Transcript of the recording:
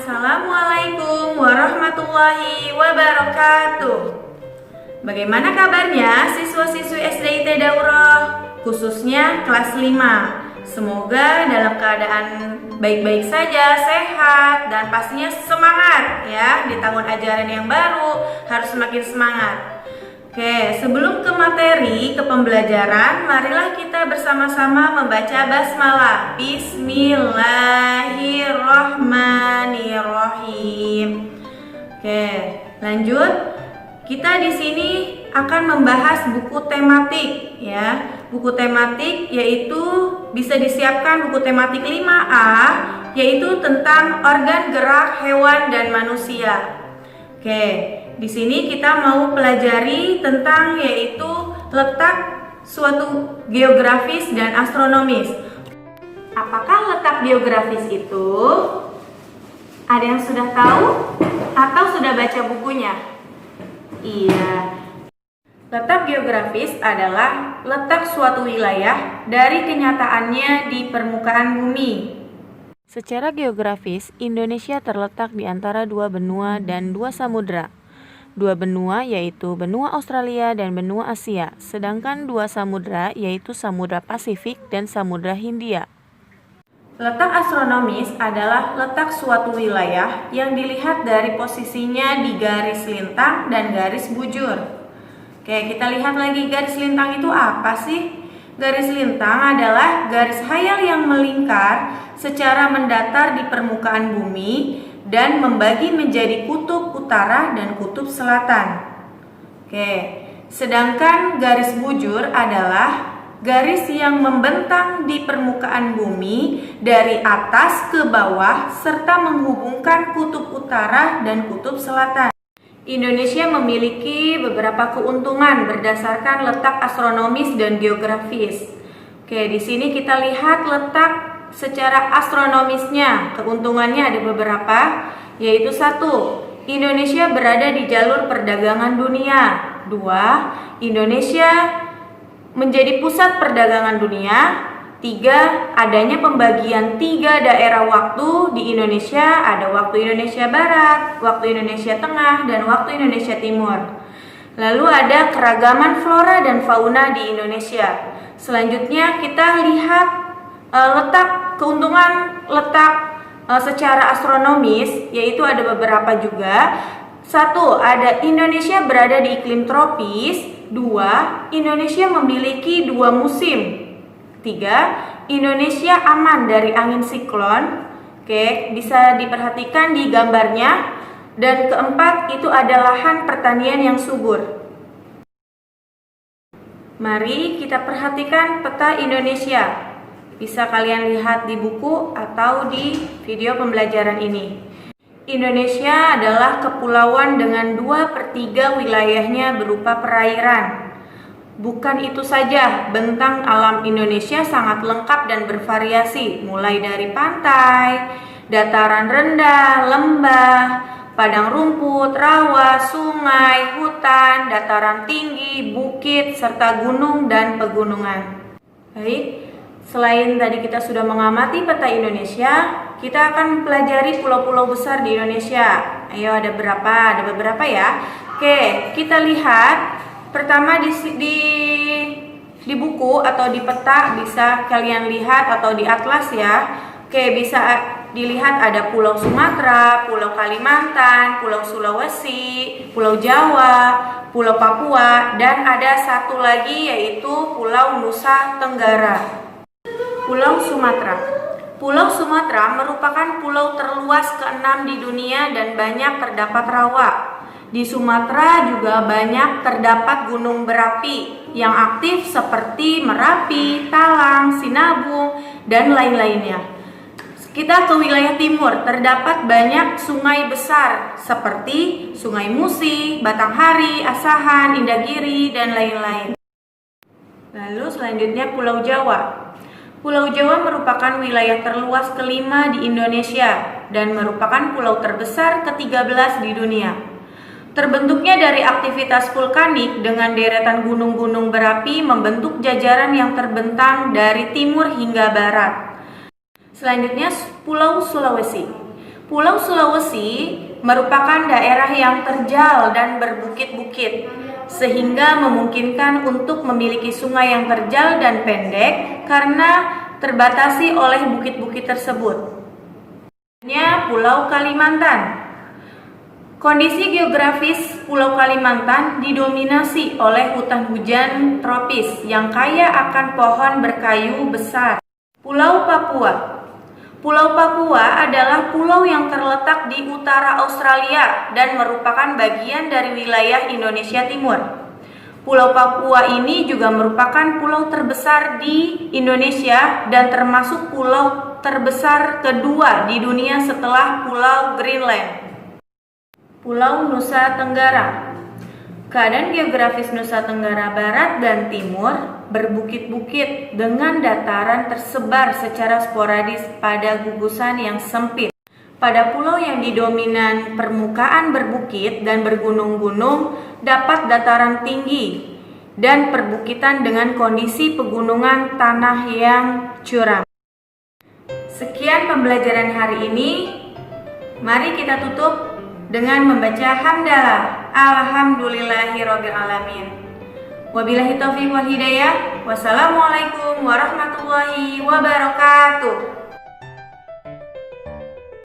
Assalamualaikum warahmatullahi wabarakatuh. Bagaimana kabarnya siswa-siswi SDIT Daurah, khususnya kelas 5? Semoga dalam keadaan baik-baik saja, sehat, dan pastinya semangat ya. Di tahun ajaran yang baru harus semakin semangat. Oke, sebelum ke materi, ke pembelajaran, marilah kita bersama-sama membaca basmalah. Bismillahirrahmanirrahim. Oke, lanjut. Kita di sini akan membahas buku tematik ya. Buku tematik yaitu bisa disiapkan buku tematik 5A, yaitu tentang organ gerak hewan dan manusia. Oke. Di sini kita mau pelajari tentang yaitu letak suatu geografis dan astronomis. Apakah letak geografis itu? Ada yang sudah tahu atau sudah baca bukunya? Iya. Letak geografis adalah letak suatu wilayah dari kenyataannya di permukaan bumi. Secara geografis, Indonesia terletak di antara dua benua dan dua samudra. Dua benua yaitu benua Australia dan benua Asia, sedangkan dua samudra yaitu Samudra Pasifik dan Samudra Hindia. Letak astronomis adalah letak suatu wilayah yang dilihat dari posisinya di garis lintang dan garis bujur. Oke, kita lihat lagi garis lintang itu apa sih? Garis lintang adalah garis khayal yang melingkar secara mendatar di permukaan bumi dan membagi menjadi kutub utara dan kutub selatan. Oke, sedangkan garis bujur adalah garis yang membentang di permukaan bumi dari atas ke bawah serta menghubungkan kutub utara dan kutub selatan. Indonesia memiliki beberapa keuntungan berdasarkan letak astronomis dan geografis. Oke, di sini kita lihat letak secara astronomisnya. Keuntungannya ada beberapa, yaitu 1. Indonesia berada di jalur perdagangan dunia. 2. Indonesia menjadi pusat perdagangan dunia. 3. Adanya pembagian 3 daerah waktu di Indonesia. Ada waktu Indonesia Barat, waktu Indonesia Tengah, dan waktu Indonesia Timur. Lalu ada keragaman flora dan fauna di Indonesia. Selanjutnya kita lihat keuntungan letak secara astronomis, yaitu ada beberapa juga. 1. Ada Indonesia berada di iklim tropis. 2. Indonesia memiliki 2 musim. 3. Indonesia aman dari angin siklon. Oke, bisa diperhatikan di gambarnya. Dan keempat, itu ada lahan pertanian yang subur. Mari kita perhatikan peta Indonesia. Bisa kalian lihat di buku atau di video pembelajaran ini. Indonesia adalah kepulauan dengan 2/3 wilayahnya berupa perairan. Bukan itu saja, bentang alam Indonesia sangat lengkap dan bervariasi, mulai dari pantai, dataran rendah, lembah, padang rumput, rawa, sungai, hutan, dataran tinggi, bukit, serta gunung dan pegunungan. Baik. Selain tadi kita sudah mengamati peta Indonesia, kita akan mempelajari pulau-pulau besar di Indonesia. Ayo, ada berapa? Ada beberapa ya. Oke, kita lihat pertama di buku atau di peta bisa kalian lihat atau di atlas ya. Oke, bisa dilihat ada Pulau Sumatera, Pulau Kalimantan, Pulau Sulawesi, Pulau Jawa, Pulau Papua, dan ada satu lagi yaitu Pulau Nusa Tenggara. Pulau Sumatera. Pulau Sumatera merupakan pulau terluas ke-6 di dunia dan banyak terdapat rawa. Di Sumatera juga banyak terdapat gunung berapi yang aktif seperti Merapi, Talang, Sinabung, dan lain-lainnya. Kita ke wilayah timur, terdapat banyak sungai besar seperti Sungai Musi, Batanghari, Asahan, Indagiri, dan lain-lain. Lalu selanjutnya Pulau Jawa. Pulau Jawa merupakan wilayah terluas ke-5 di Indonesia dan merupakan pulau terbesar ke-13 di dunia. Terbentuknya dari aktivitas vulkanik dengan deretan gunung-gunung berapi membentuk jajaran yang terbentang dari timur hingga barat. Selanjutnya Pulau Sulawesi. Pulau Sulawesi merupakan daerah yang terjal dan berbukit-bukit, sehingga memungkinkan untuk memiliki sungai yang terjal dan pendek karena terbatasi oleh bukit-bukit tersebut. Pulau Kalimantan. Kondisi geografis Pulau Kalimantan didominasi oleh hutan hujan tropis yang kaya akan pohon berkayu besar. Pulau Papua. Pulau Papua adalah pulau yang terletak di utara Australia dan merupakan bagian dari wilayah Indonesia Timur. Pulau Papua ini juga merupakan pulau terbesar di Indonesia dan termasuk pulau terbesar kedua di dunia setelah Pulau Greenland. Pulau Nusa Tenggara. Keadaan geografis Nusa Tenggara Barat dan Timur berbukit-bukit dengan dataran tersebar secara sporadis pada gugusan yang sempit. Pada pulau yang didominan permukaan berbukit dan bergunung-gunung, dapat dataran tinggi dan perbukitan dengan kondisi pegunungan tanah yang curam. Sekian pembelajaran hari ini. Mari kita tutup dengan membaca hamdalah. Alhamdulillahirabbil alamin. Wabillahi taufiq wal hidayah. Wassalamualaikum warahmatullahi wabarakatuh.